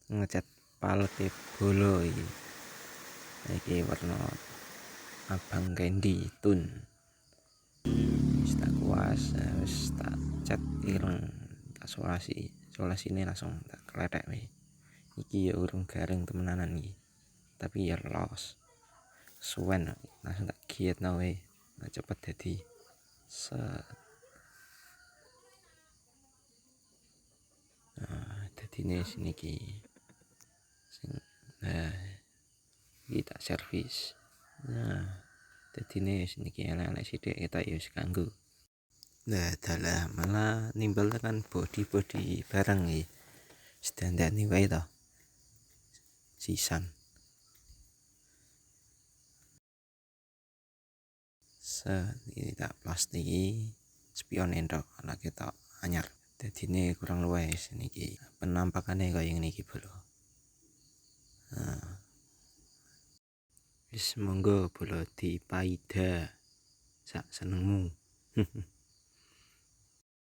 ngecat palete bolo iki warna abang candy tun. Wis tak kuas, wis tak cat ireng, tak solasine langsung tak klethek wae. Iki ya urung garing temenanan iki, tapi ya los suwen langsung tak gietno wae, cepet dadi dadine niki sing iki tak servis. Dadine niki elek-elek sithik ketok ya wis kanggo. Dalah malah nimbal tekan body barang iki. Wis dandani wae to. Sisan. Ini tak plastiki spion entok ana ketok anyar. Dadine kurang luwih niki penampakane kaya ngene iki bolo. Wis monggo bolo dipaida sak senengmu.